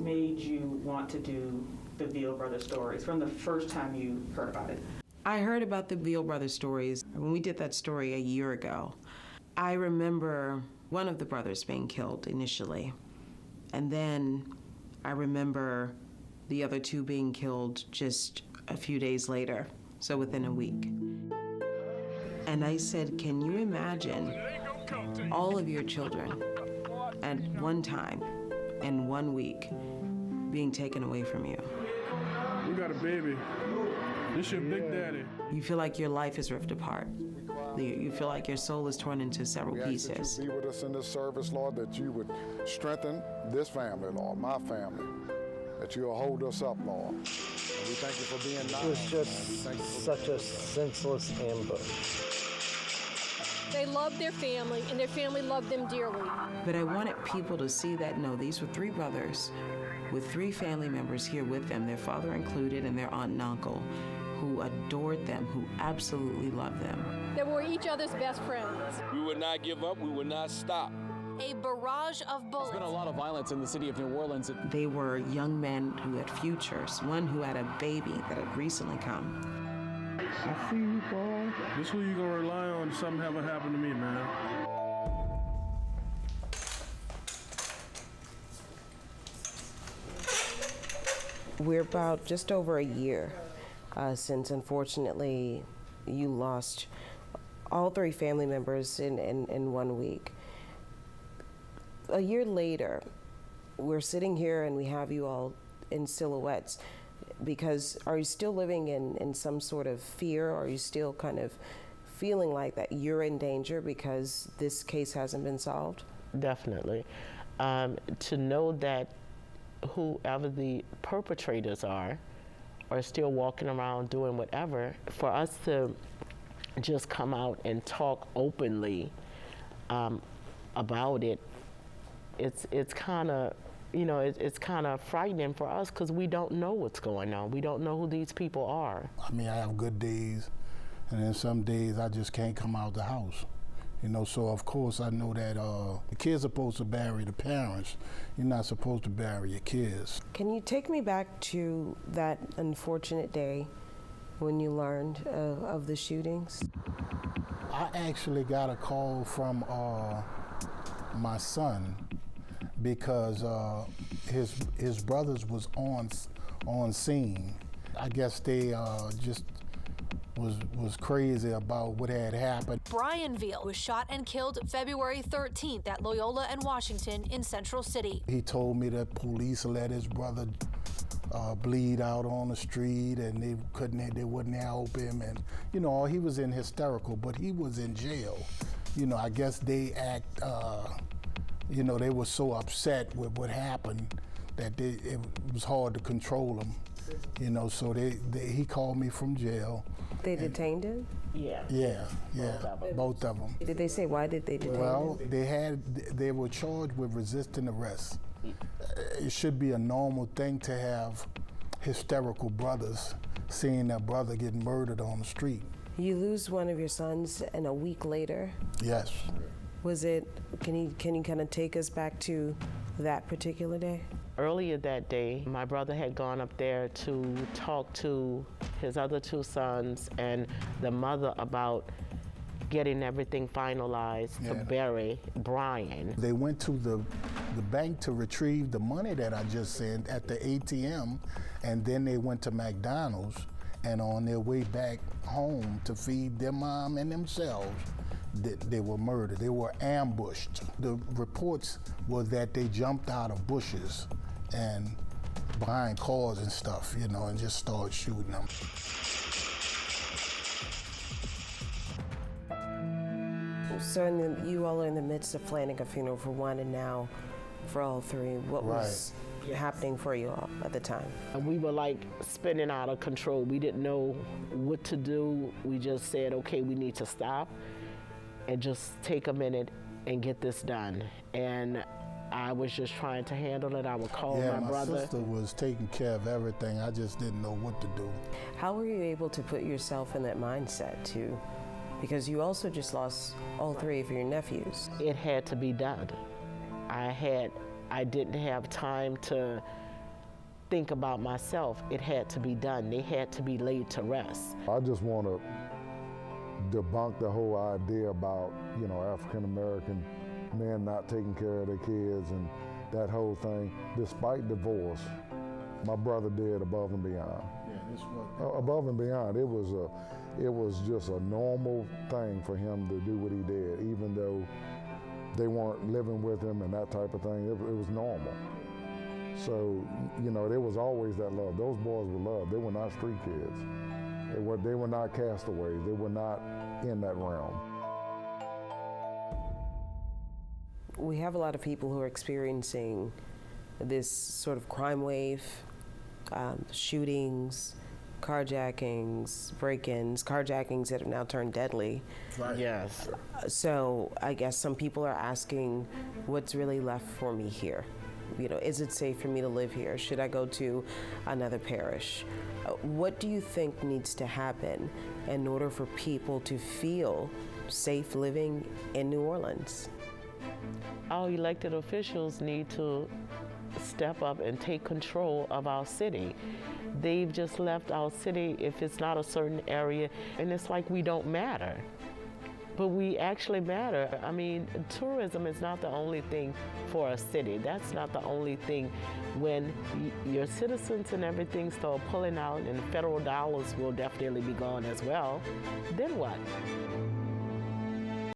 made you want to do the Veal Brothers stories from the first time you heard about it? I heard about the Veal Brothers stories when we did that story a year ago. I remember one of the brothers being killed initially, and then I remember the other two being killed just a few days later, so within a week. And I said, can you imagine all of your children at one time in 1 week being taken away from you? We got a baby. This your big daddy. You feel like your life is ripped apart. You feel like your soul is torn into several pieces. We ask that you be with us in this service, Lord, that you would strengthen this family, Lord, my family, that you'll hold us up, Lord. And we thank you for being nice. It was just such a senseless ambush. They loved their family, and their family loved them dearly. But I wanted people to see that, no, these were three brothers with three family members here with them, their father included and their aunt and uncle, who adored them, who absolutely loved them. They were each other's best friends. We would not give up, we would not stop. A barrage of bullets. There's been a lot of violence in the city of New Orleans. They were young men who had futures, one who had a baby that had recently come. I see you, boy. This is who you gonna rely on if something ever happened to me, man. We're about just over a year since, unfortunately, you lost all three family members in 1 week. A year later, we're sitting here and we have you all in silhouettes. Because are you still living in some sort of fear? Or are you still kind of feeling like that you're in danger because this case hasn't been solved? Definitely. To know that whoever the perpetrators are still walking around doing whatever, for us to just come out and talk openly about it, it's kind of, you know, it's kind of frightening for us because we don't know what's going on. We don't know who these people are. I mean, I have good days, and then some days I just can't come out the house. You know, so of course I know that the kids are supposed to bury the parents. You're not supposed to bury your kids. Can you take me back to that unfortunate day when you learned of the shootings? I actually got a call from my son because his brothers was on scene. I guess they just was crazy about what had happened. Brian Veal was shot and killed February 13th at Loyola and Washington in Central City. He told me that police let his brother bleed out on the street and they wouldn't help him, and you know, he was in hysterical, but he was in jail. You know, I guess they you know, they were so upset with what happened that it was hard to control them. You know, so he called me from jail. They detained him? Yeah. Yeah, both of them. Did they say why did they detain him? Well, they were charged with resisting arrest. It should be a normal thing to have hysterical brothers seeing their brother get murdered on the street. You lose one of your sons, and a week later? Yes. Was it, can you kind of take us back to that particular day? Earlier that day, my brother had gone up there to talk to his other two sons and the mother about getting everything finalized to bury Brian. They went to the bank to retrieve the money that I just sent at the ATM, and then they went to McDonald's, and on their way back home to feed their mom and themselves, they were murdered. They were ambushed. The reports were that they jumped out of bushes and behind cars and stuff, you know, and just started shooting them. So you all are in the midst of planning a funeral for one and now for all three. What was happening for you all at the time? We were like spinning out of control. We didn't know what to do. We just said, okay, we need to stop and just take a minute and get this done. And I was just trying to handle it. I would call my brother. My sister was taking care of everything. I just didn't know what to do. How were you able to put yourself in that mindset too? Because you also just lost all three of your nephews. It had to be done. I didn't have time to think about myself. It had to be done. They had to be laid to rest. I just want to debunk the whole idea about, you know, African American men not taking care of their kids and that whole thing. Despite divorce, my brother did above and beyond. Above and beyond. It was just a normal thing for him to do what he did, even though they weren't living with him and that type of thing. It was normal. So, you know, there was always that love. Those boys were loved. They were not street kids. They were not castaways. They were not in that realm. We have a lot of people who are experiencing this sort of crime wave, shootings, carjackings, break-ins, carjackings that have now turned deadly. Right. Yes. So I guess some people are asking, what's really left for me here? You know, is it safe for me to live here? Should I go to another parish? What do you think needs to happen in order for people to feel safe living in New Orleans? Our elected officials need to step up and take control of our city. They've just left our city if it's not a certain area, and it's like we don't matter. But we actually matter. I mean, tourism is not the only thing for a city. That's not the only thing. When your citizens and everything start pulling out, and federal dollars will definitely be gone as well, then what?